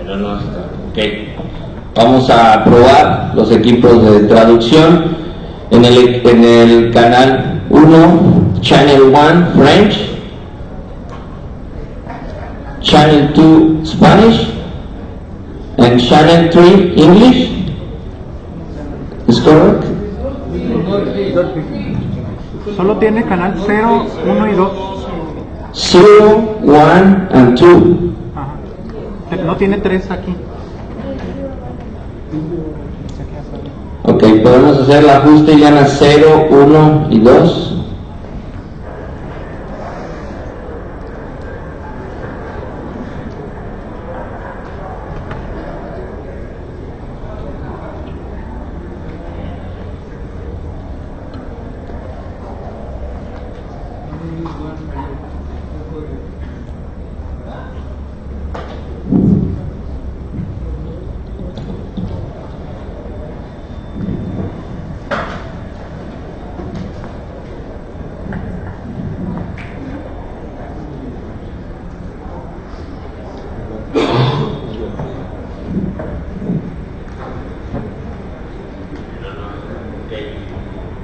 Pero no está. Okay. Vamos a probar los equipos de traducción en el canal 1, Channel 1 French, Channel 2 Spanish, and Channel 3 English. ¿Es correcto? Solo tiene canal 0, 1 y 2. 0, 1 and 2. Ajá. No tiene 3 aquí. Ok, podemos hacer el ajuste y gana 0, 1 y 2.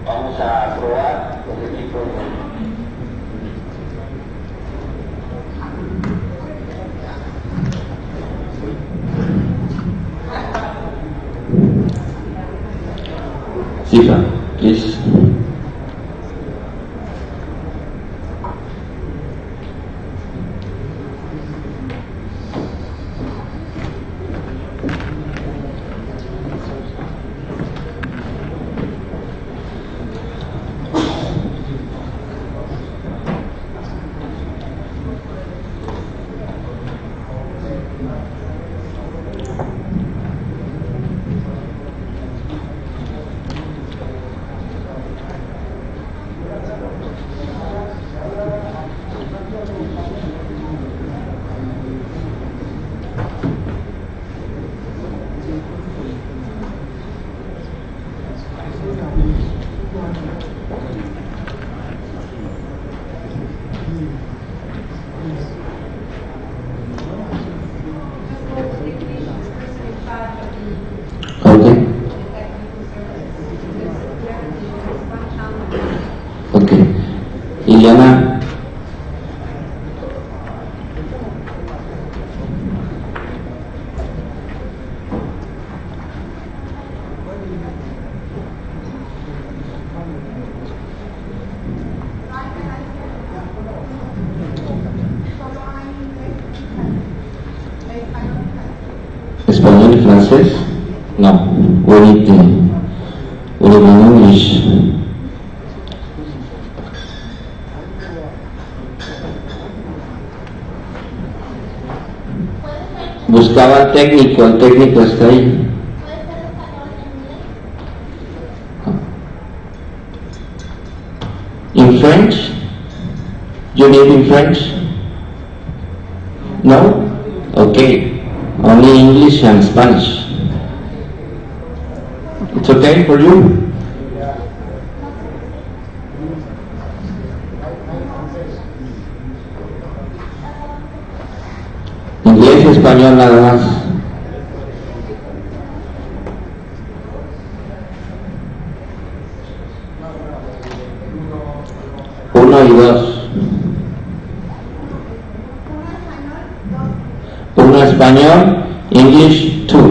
Vamos a probar los equipos. Sifa, please. Ok. Iliana. ¿Español y francés? No. We need English. Buscaba al técnico, el técnico está ahí. In French? You need in French? No? Okay. Only English and Spanish. It's okay for you? Inglés y español nada más. Uno y dos. Uno español, English 2.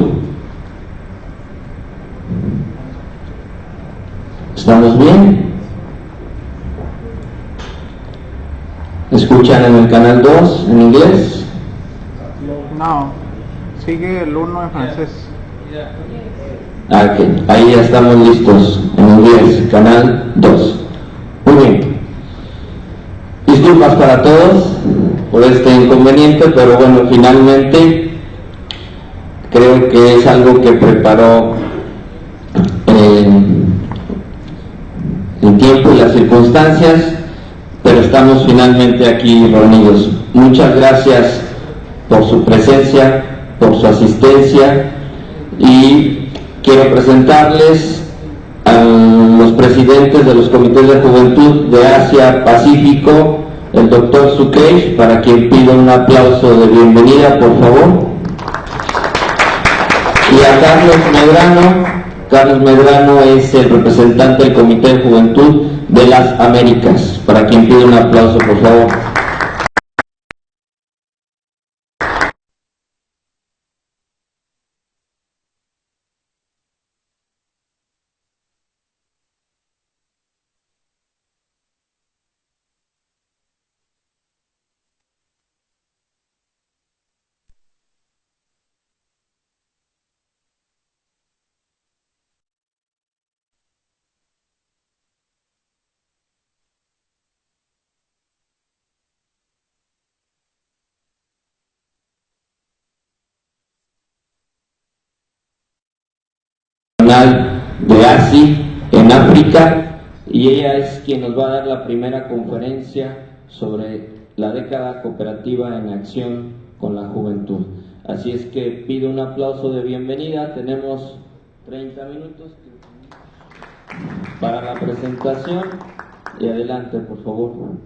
¿Estamos bien? ¿Escuchan en el canal 2 en inglés? No, sigue el 1 en francés. Ok, ahí ya estamos listos en inglés, canal 2. Muy bien. Disculpas para todos por este inconveniente, pero bueno, finalmente creo que es algo que preparó el tiempo y las circunstancias, pero estamos finalmente aquí reunidos. Muchas gracias por su presencia, por su asistencia, y quiero presentarles a los presidentes de los comités de juventud de Asia Pacífico, el doctor Sukesh, para quien pido un aplauso de bienvenida, por favor. Y a Carlos Medrano. Carlos Medrano es el representante del Comité de Juventud de las Américas, para quien pide un aplauso, por favor. De ACI en África, y ella es quien nos va a dar la primera conferencia sobre la década cooperativa en acción con la juventud. Así es que pido un aplauso de bienvenida. Tenemos 30 minutos para la presentación y adelante, por favor.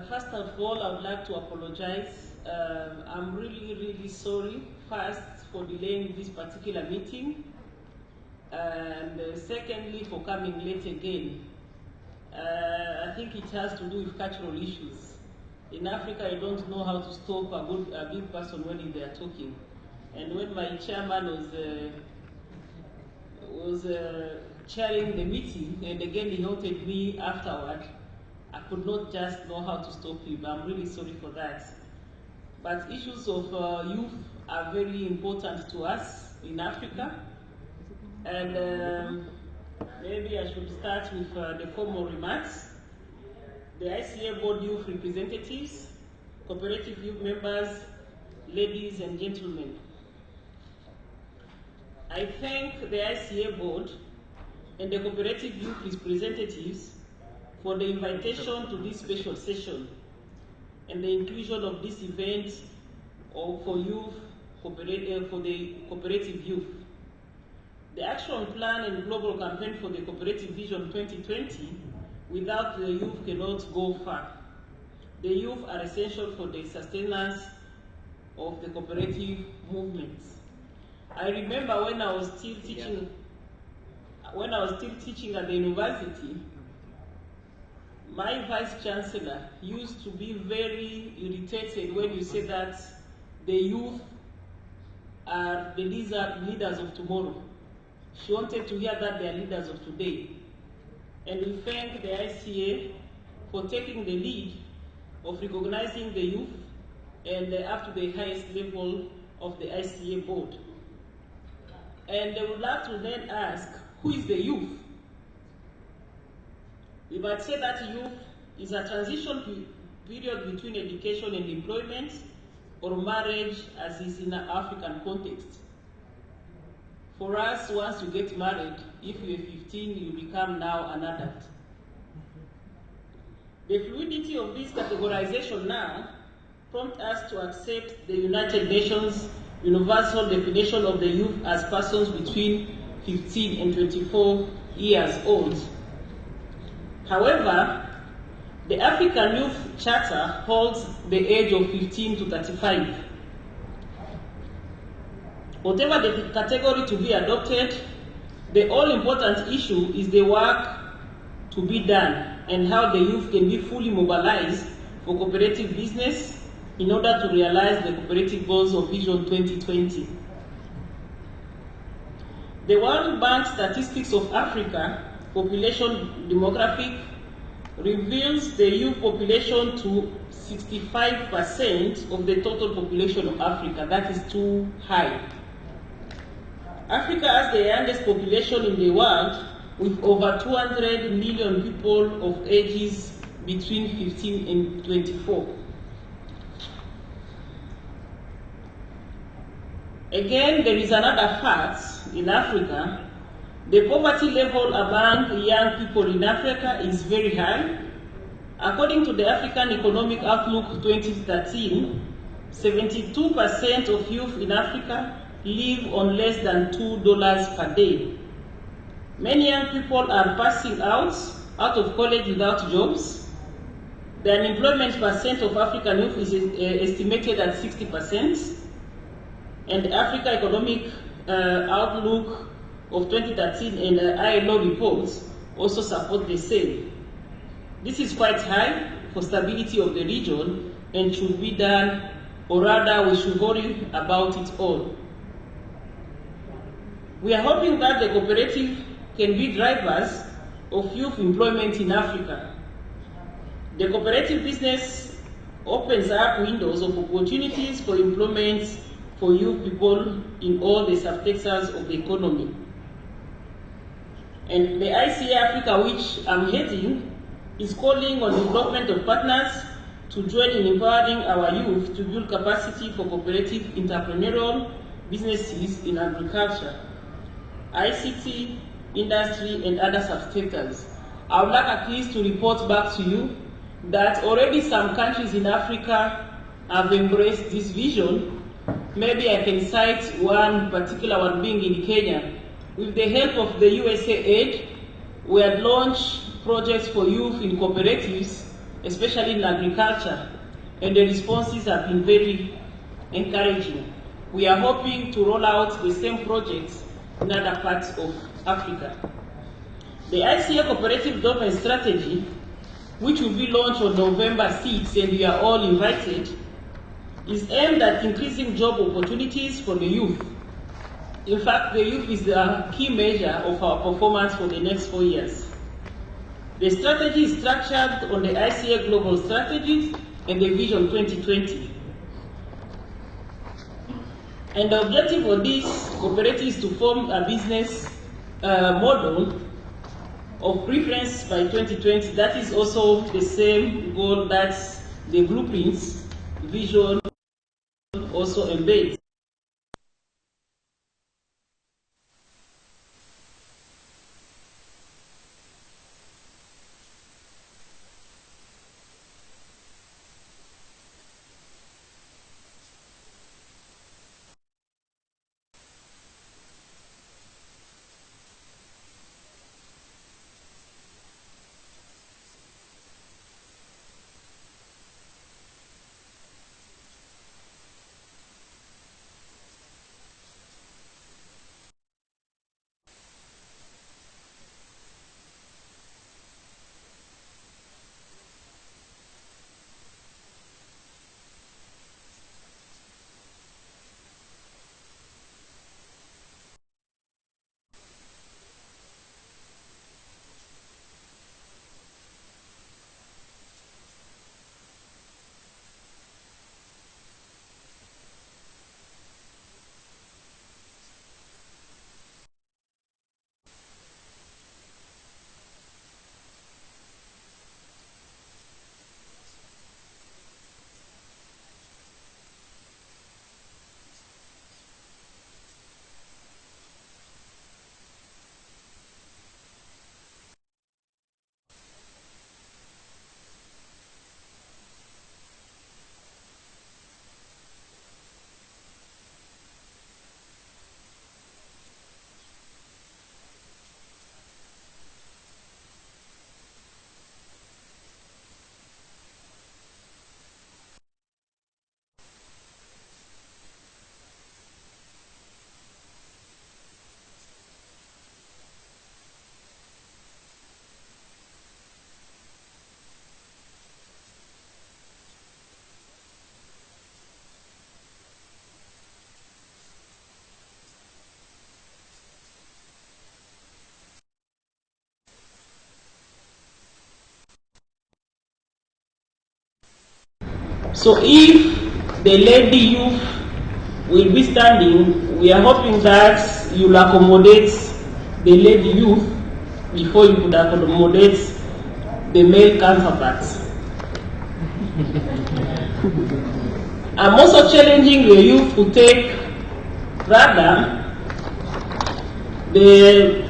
First of all, I would like to apologize. I'm really sorry, first, for delaying this particular meeting, and secondly, for coming late again. I think it has to do with cultural issues. In Africa, you don't know how to stop a big person when they are talking. And when my chairman was chairing the meeting, and again he halted me afterward, I could not just know how to stop him. I'm really sorry for that. But issues of youth are very important to us in Africa. And maybe I should start with the formal remarks. The ICA Board Youth Representatives, Cooperative Youth Members, ladies and gentlemen. I thank the ICA Board and the Cooperative Youth Representatives for the invitation to this special session and the inclusion of this event for youth, for the cooperative youth. The action plan and global campaign for the Cooperative Vision 2020, without the youth cannot go far. The youth are essential for the sustenance of the cooperative movements. I remember when I was still teaching, at the university, my vice chancellor used to be very irritated when you say that the youth are the leaders of tomorrow. She wanted to hear that they are leaders of today. And we thank the ICA for taking the lead of recognizing the youth and up to the highest level of the ICA board. And they would like to then ask, who is the youth? We might say that youth is a transition period between education and employment, or marriage as is in an African context. For us, once you get married, if you're 15, you become now an adult. The fluidity of this categorization now prompts us to accept the United Nations universal definition of the youth as persons between 15 and 24 years old. However, the African Youth Charter holds the age of 15 to 35. Whatever the category to be adopted, the all-important issue is the work to be done and how the youth can be fully mobilized for cooperative business in order to realize the cooperative goals of Vision 2020. The World Bank Statistics of Africa population demographic reveals the youth population to 65% of the total population of Africa. That is too high. Africa has the youngest population in the world, with over 200 million people of ages between 15 and 24. Again, there is another fact in Africa. The poverty level among young people in Africa is very high. According to the African Economic Outlook 2013, 72% of youth in Africa live on less than $2 per day. Many young people are passing out of college without jobs. The unemployment percent of African youth is estimated at 60%, and the Africa Economic Outlook of 2013 and the ILO reports also support the same. This is quite high for stability of the region and should be done, or rather we should worry about it all. We are hoping that the cooperative can be drivers of youth employment in Africa. The cooperative business opens up windows of opportunities for employment for youth people in all the subsectors of the economy. And the ACI Africa, which I'm heading, is calling on development of partners to join in empowering our youth to build capacity for cooperative entrepreneurial businesses in agriculture, ICT, industry, and other subsectors. I would like at least to report back to you that already some countries in Africa have embraced this vision. Maybe I can cite one particular one being in Kenya. With the help of the USA aid, we had launched projects for youth in cooperatives, especially in agriculture, and the responses have been very encouraging. We are hoping to roll out the same projects in other parts of Africa. The ICA Cooperative Development Strategy, which will be launched on November 6th, and we are all invited, is aimed at increasing job opportunities for the youth. In fact, the youth is the key measure of our performance for the next 4 years. The strategy is structured on the ICA Global Strategies and the Vision 2020. And the objective of this cooperative is to form a business model of preference by 2020. That is also the same goal that the blueprints vision also embeds. So if the lady youth will be standing, we are hoping that you'll accommodate the lady youth before you could accommodate the male counterparts. I'm also challenging the youth to take rather the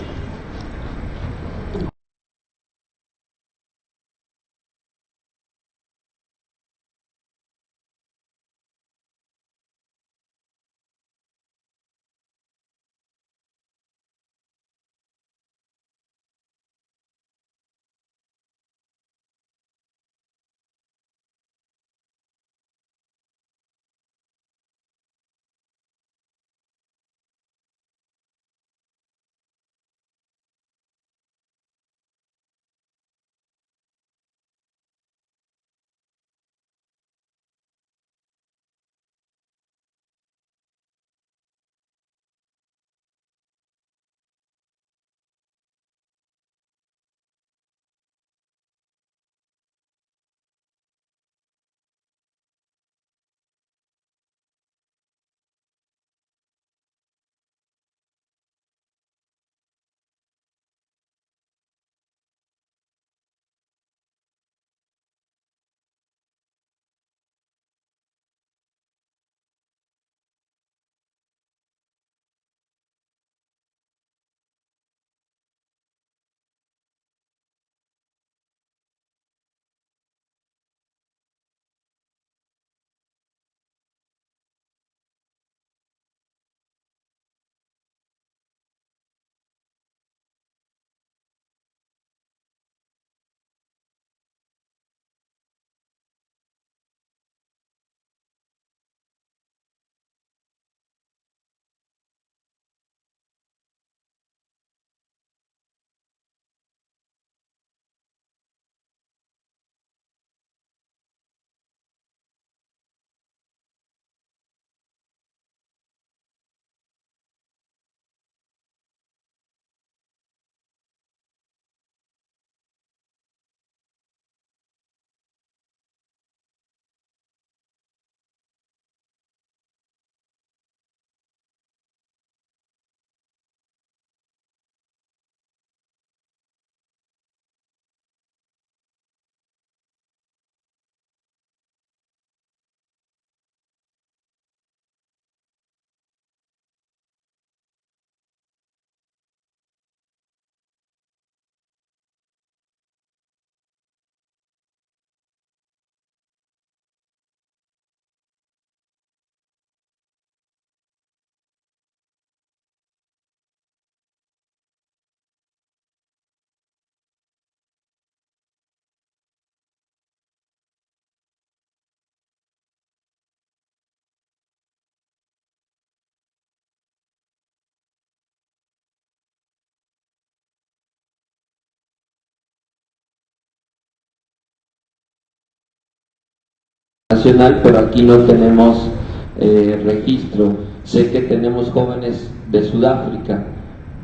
nacional, pero aquí no tenemos registro. Sé que tenemos jóvenes de Sudáfrica,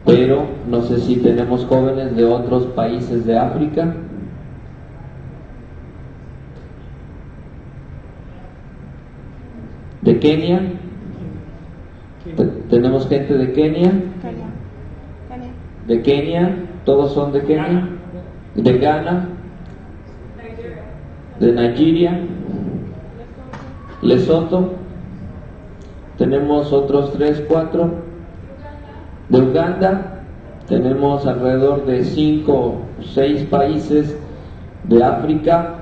pero no sé si tenemos jóvenes de otros países de África. ¿De Kenia? ¿Tenemos gente de Kenia? ¿De Kenia? ¿Todos son de Kenia? ¿De Ghana? ¿De Nigeria? ¿Lesoto? Tenemos otros 3, 4. ¿De Uganda? Tenemos alrededor de 5 o 6 países de África.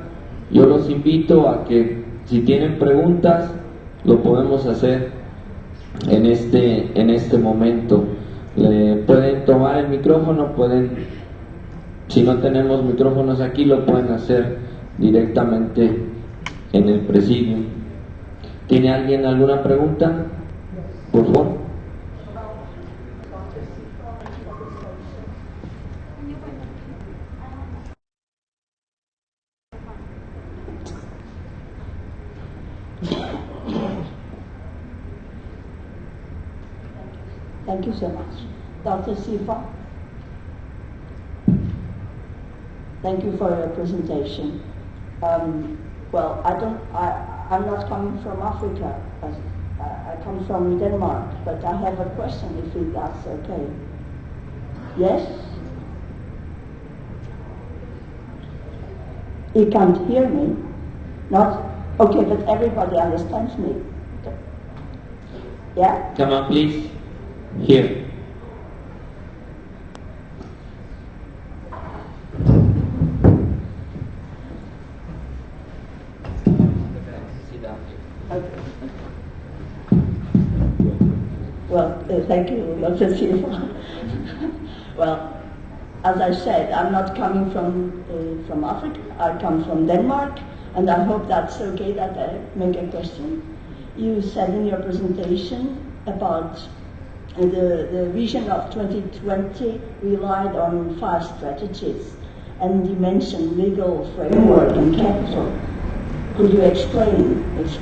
Yo los invito a que, si tienen preguntas, lo podemos hacer en este momento. Pueden tomar el micrófono, si no tenemos micrófonos aquí, lo pueden hacer directamente en el presidio. ¿Tiene alguien alguna pregunta? Por favor. Thank you so much. Dr. Sifa, thank you for your presentation. Well, I'm not coming from Africa. I come from Denmark, but I have a question, if that's okay. Yes? You can't hear me? Not? Okay, but everybody understands me. Yeah? Come on, please. Here. Okay. Well, thank you, Dr. Sifa. Well, as I said, I'm not coming from Africa. I come from Denmark, and I hope that's okay that I make a question. You said in your presentation about the vision of 2020 relied on 5 strategies, and you mentioned legal framework and capital. Could you explain, please?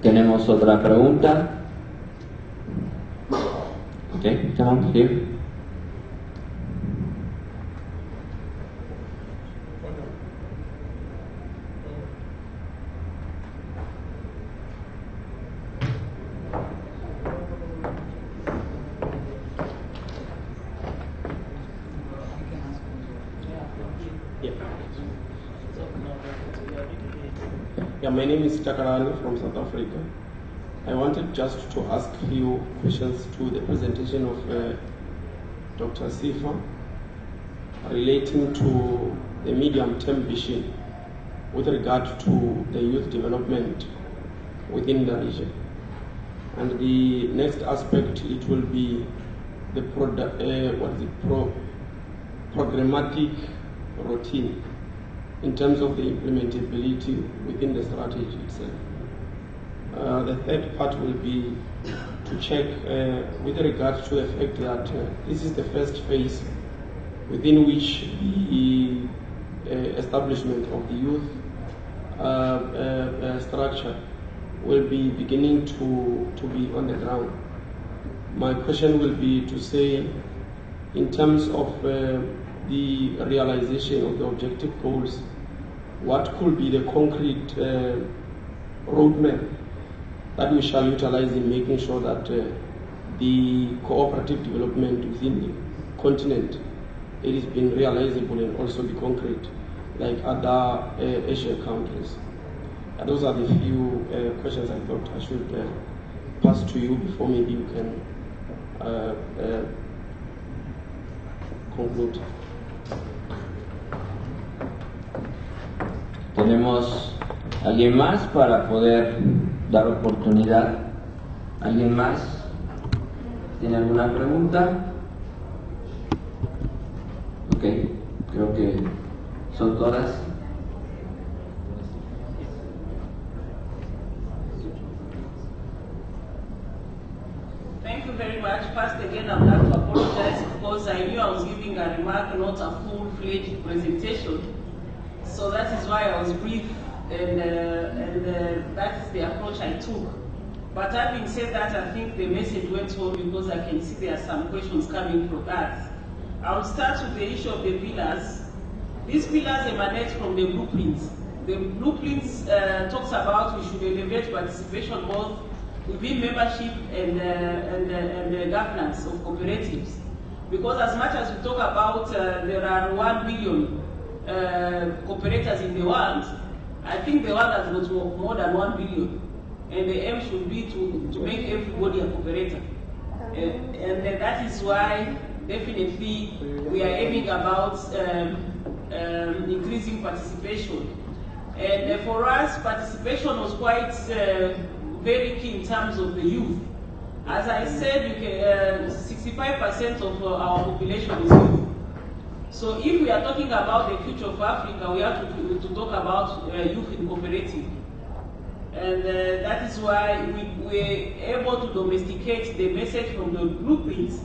¿Tenemos otra pregunta? Okay, come on, here. Yeah, my name is Takarani from South Africa. I wanted just to ask a few questions to the presentation of Dr. Sifa relating to the medium-term vision with regard to the youth development within the region. And the next aspect, it will be the programmatic routine in terms of the implementability within the strategy itself. The third part will be to check with regard to the fact that this is the first phase within which the establishment of the youth structure will be beginning to be on the ground. My question will be to say, in terms of the realization of the objective goals, what could be the concrete roadmap that we shall utilize in making sure that the cooperative development within the continent, it is being realizable and also be concrete like other Asian countries. And those are the few questions I thought I should pass to you before maybe you can conclude. ¿Tenemos alguien más para poder dar oportunidad? ¿Alguien más? ¿Tiene alguna pregunta? Ok, creo que son todas. first again, I would like to apologize because I knew I was giving a remark, not a full-fledged presentation. So that is why I was brief, and that is the approach I took. But having said that, I think the message went home because I can see there are some questions coming from that. I will start with the issue of the pillars. These pillars emanate from the blueprints. The blueprints talks about we should elevate participation both within membership and governance of cooperatives. Because as much as we talk about there are 1 billion cooperators in the world, I think the world has got more than 1 billion. And the aim should be to make everybody a cooperator. And that is why definitely we are aiming about increasing participation. And for us, participation was quite very key in terms of the youth. As I said, 65% of our population is youth. So if we are talking about the future of Africa, we have to talk about youth in cooperative. And that is why we were able to domesticate the message from the blueprints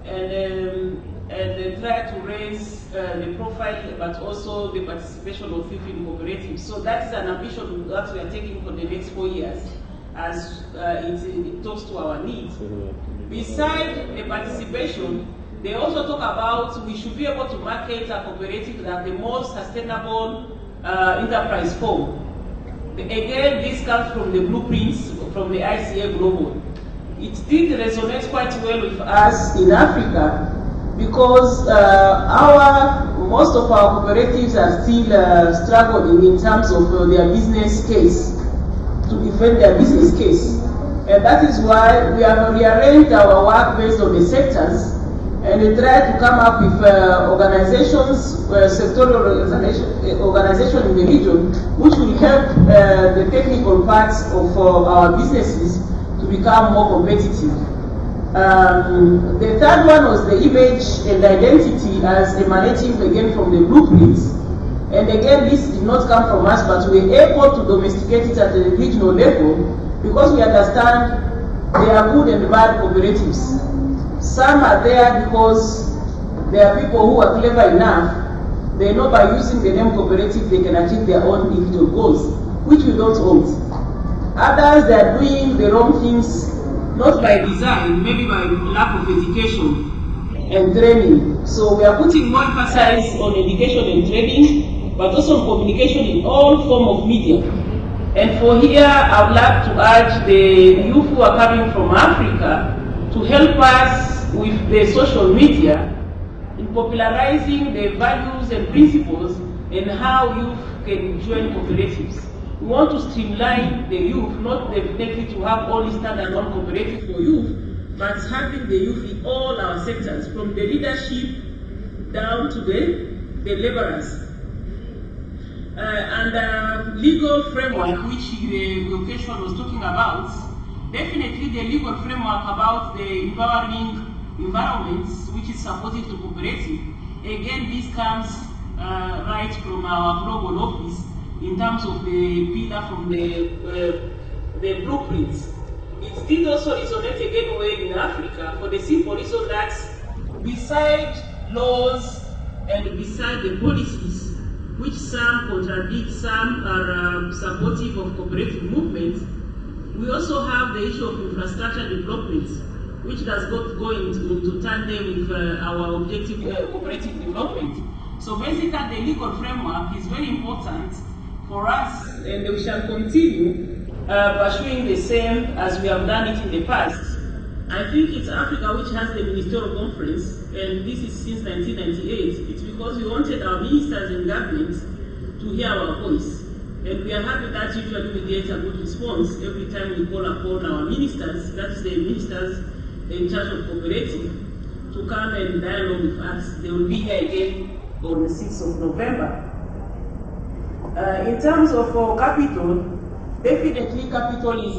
and try to raise the profile, but also the participation of youth in cooperatives. So that is an ambition that we are taking for the next 4 years, as it talks to our needs. Besides the participation, they also talk about we should be able to market a cooperative as the most sustainable enterprise form. Again, this comes from the blueprints from the ICA Global. It did resonate quite well with us in Africa because most of our cooperatives are still struggling in terms of their business case, to defend their business case. And that is why we have rearranged our work based on the sectors and we try to come up with organizations, sectoral organization in the region, which will help the technical parts of our businesses to become more competitive. The third one was the image and identity as emanating again from the blueprints. And again, this did not come from us, but we were able to domesticate it at the regional level because we understand there are good and bad cooperatives. Some are there because there are people who are clever enough. They know by using the name cooperative they can achieve their own individual goals, which we don't want. Others, they are doing the wrong things, not by design, maybe by lack of education and training. So we are putting more emphasis on education and training, but also on communication in all forms of media. And for here, I would like to urge the youth who are coming from Africa to help us with the social media in popularizing the values and principles and how youth can join cooperatives. We want to streamline the youth, not definitely to have only standalone cooperative for youth, but having the youth in all our sectors, from the leadership down to the laborers. And legal framework, which the occasion was talking about, definitely the legal framework about the empowering environments, which is supportive to cooperative. Again, this comes right from our global office in terms of the pillar from the blueprints. It did also resonate again well in Africa for the simple reason that beside laws and beside the policies, which some contradict, some are supportive of cooperative movements, we also have the issue of infrastructure development, which does not go into tandem with our objective cooperative development. So basically, the legal framework is very important for us, and we shall continue pursuing the same as we have done it in the past. I think it's Africa which has the ministerial conference, and this is since 1998. It's because we wanted our ministers and governments to hear our voice. And we are happy that usually we get a good response every time we call upon our ministers, that is the ministers in charge of cooperative, to come and dialogue with us. They will be here again on the 6th of November. In terms of capital, definitely capital is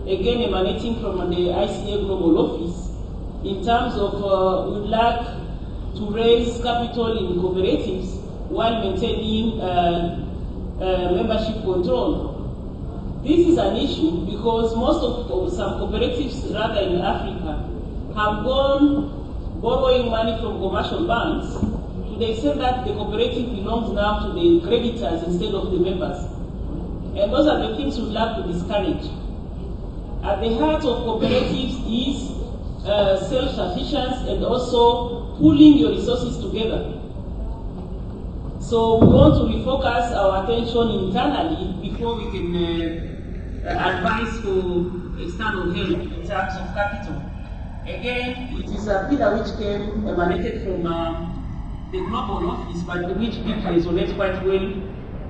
again emanating from the ICA Global Office. In terms of we'd like to raise capital in cooperatives while maintaining membership control. This is an issue because most of some cooperatives, rather in Africa, have gone borrowing money from commercial banks to the extent that the cooperative belongs now to the creditors instead of the members. And those are the things we'd like to discourage. At the heart of cooperatives is self-sufficiency and also pooling your resources together. So we want to refocus our attention internally before we can advise for external help in terms of capital. Again, it is a pillar which emanated from the global office, but which did resonate quite well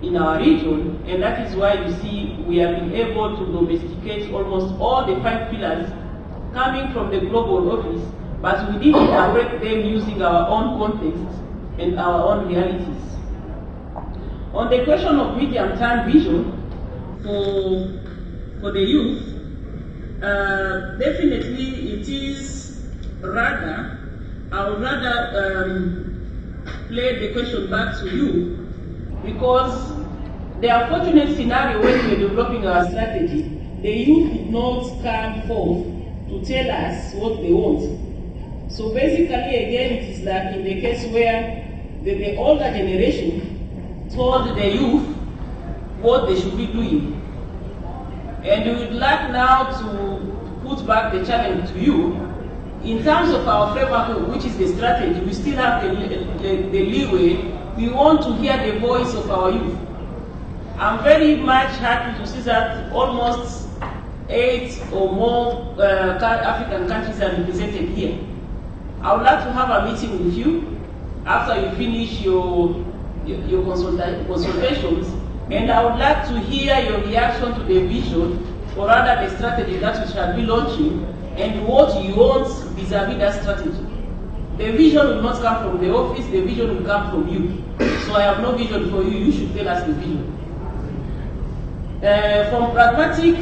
in our region, and that is why you see we have been able to domesticate almost all the 5 pillars coming from the global office, but we did elaborate them using our own context and our own realities. On the question of medium-term vision for the youth, definitely it is rather, I would rather play the question back to you, because the unfortunate scenario when we were developing our strategy, the youth did not come forth to tell us what they want. So basically, again, it is like in the case where the older generation told the youth what they should be doing. And we would like now to put back the challenge to you. In terms of our framework, which is the strategy, we still have the leeway. We want to hear the voice of our youth. I'm very much happy to see that almost 8 or more African countries are represented here. I would like to have a meeting with you after you finish your consultations, and I would like to hear your reaction to the vision, or rather the strategy that we shall be launching, and what you want vis-a-vis that strategy. The vision will not come from the office, the vision will come from you. So I have no vision for you, you should tell us the vision. From pragmatic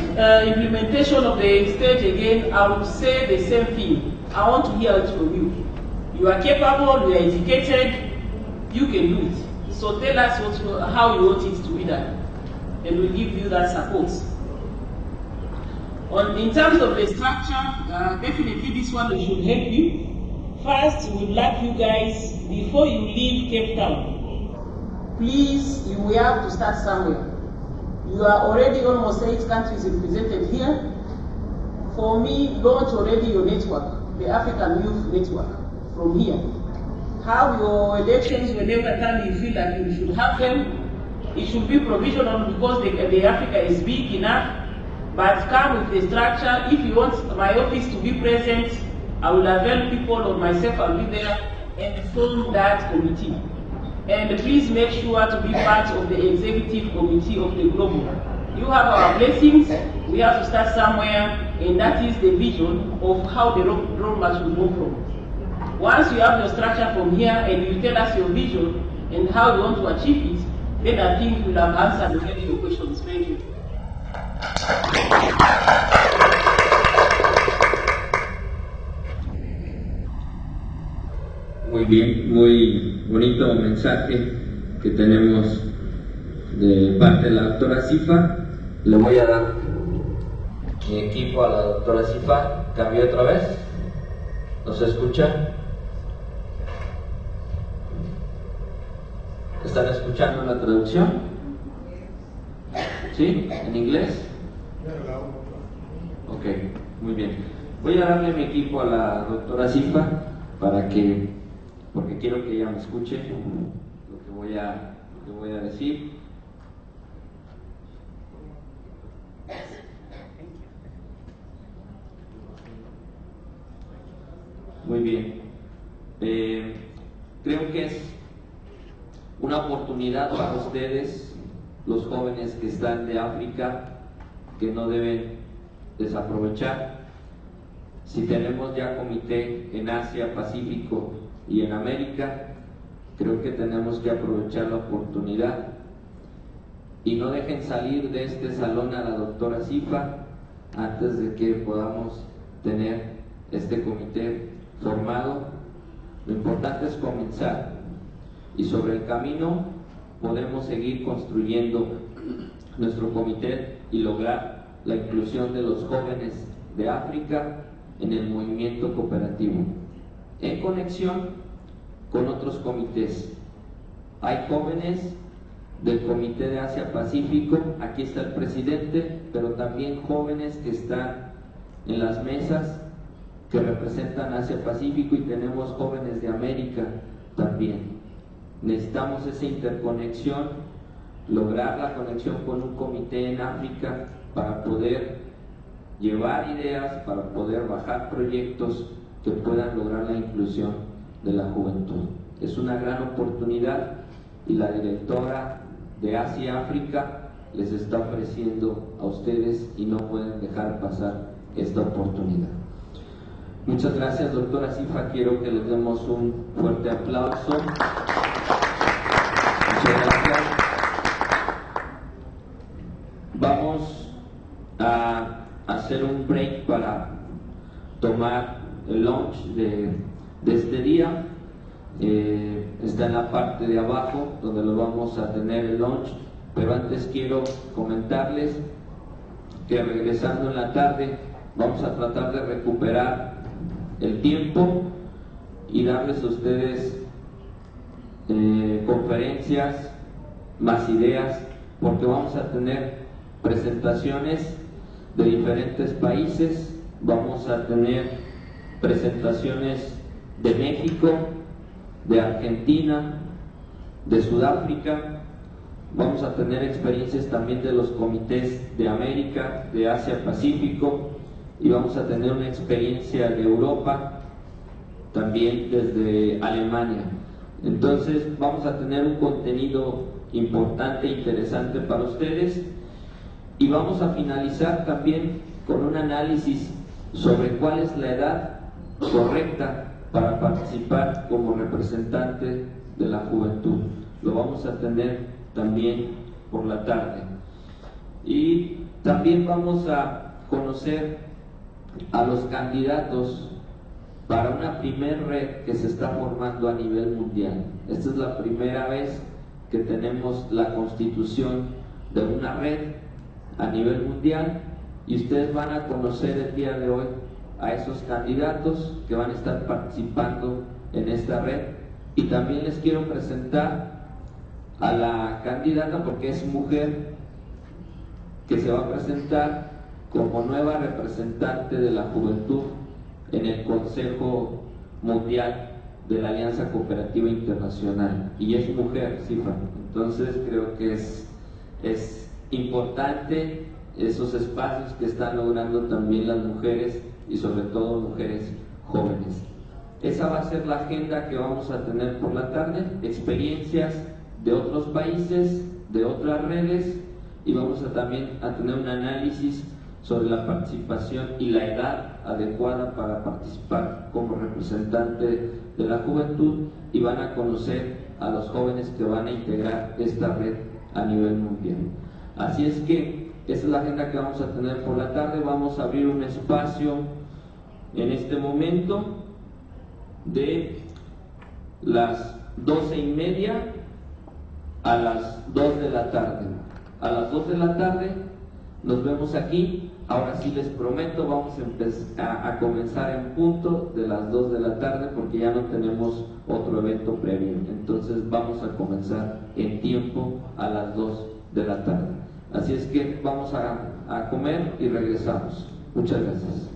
implementation of the stage again, I would say the same thing. I want to hear it from you. You are capable, you are educated, you can do it. So tell us how you want it to be done, and we'll give you that support. In terms of the structure, definitely this one should help you. First, we would like you guys, before you leave Cape Town, please, we have to start somewhere. You are already almost 8 countries represented here. For me, launch already your network, the African Youth Network, from here. Have your elections whenever time you feel like you should have them. It should be provisional because the Africa is big enough, but come with the structure. If you want my office to be present, I will avail people, or myself I'll be there and form that committee. And please make sure to be part of the executive committee of the global. You have our blessings, we have to start somewhere, and that is the vision of how the roadmap will go from. Once you have your structure from here and you tell us your vision and how you want to achieve it, then I think we'll have answered many of your questions. Thank you. Muy bien, muy bonito mensaje que tenemos de parte de la doctora Sifa. Le voy a dar mi equipo a la doctora Sifa. ¿Cambio otra vez? ¿Nos escucha? ¿Están escuchando la traducción? ¿Sí? ¿En inglés? Ok, muy bien. Voy a darle mi equipo a la doctora Sifa porque quiero que ella me escuche lo que voy a decir. Muy bien. Creo que es una oportunidad para ustedes, los jóvenes que están de África, que no deben desaprovechar. Si tenemos ya comité en Asia, Pacífico y en América, creo que tenemos que aprovechar la oportunidad y no dejen salir de este salón a la doctora Sifa antes de que podamos tener este comité formado. Lo importante es comenzar, y sobre el camino podemos seguir construyendo nuestro comité y lograr la inclusión de los jóvenes de África en el movimiento cooperativo, en conexión con otros comités. Hay jóvenes del Comité de Asia-Pacífico, aquí está el presidente, pero también jóvenes que están en las mesas que representan Asia-Pacífico, y tenemos jóvenes de América también. Necesitamos esa interconexión, lograr la conexión con un comité en África para poder llevar ideas, para poder bajar proyectos que puedan lograr la inclusión de la juventud. Es una gran oportunidad y la directora de ACI África les está ofreciendo a ustedes y no pueden dejar pasar esta oportunidad. Muchas gracias, doctora Sifa. Quiero que les demos un fuerte aplauso. Muchas gracias. Vamos a hacer un break para tomar el lunch de este día. Está en la parte de abajo donde lo vamos a tener el lunch, pero antes quiero comentarles que regresando en la tarde vamos a tratar de recuperar el tiempo y darles a ustedes conferencias, más ideas, porque vamos a tener presentaciones de diferentes países, vamos a tener presentaciones de México, de Argentina, de Sudáfrica, vamos a tener experiencias también de los comités de América, de Asia Pacífico, y vamos a tener una experiencia de Europa, también desde Alemania. Entonces vamos a tener un contenido importante e interesante para ustedes, y vamos a finalizar también con un análisis sobre cuál es la edad correcta para participar como representante de la juventud. Lo vamos a tener también por la tarde. Y también vamos a conocer a los candidatos para una primer red que se está formando a nivel mundial. Esta es la primera vez que tenemos la constitución de una red a nivel mundial, y ustedes van a conocer el día de hoy a esos candidatos que van a estar participando en esta red. Y también les quiero presentar a la candidata, porque es mujer, que se va a presentar como nueva representante de la juventud en el Consejo Mundial de la Alianza Cooperativa Internacional, y es mujer, Sifa. Entonces creo que es importante esos espacios que están logrando también las mujeres, y sobre todo mujeres jóvenes. Esa va a ser la agenda que vamos a tener por la tarde, experiencias de otros países, de otras redes, y vamos a también a tener un análisis sobre la participación y la edad adecuada para participar como representante de la juventud, y van a conocer a los jóvenes que van a integrar esta red a nivel mundial. Así es que esa es la agenda que vamos a tener por la tarde. Vamos a abrir un espacio en este momento de las 12:30 a las 2 de la tarde. A las 2 de la tarde nos vemos aquí. Ahora sí les prometo, vamos a comenzar en punto de las 2 de la tarde, porque ya no tenemos otro evento previo. Entonces vamos a comenzar en tiempo a las 2 de la tarde. Así es que vamos a comer y regresamos. Muchas gracias.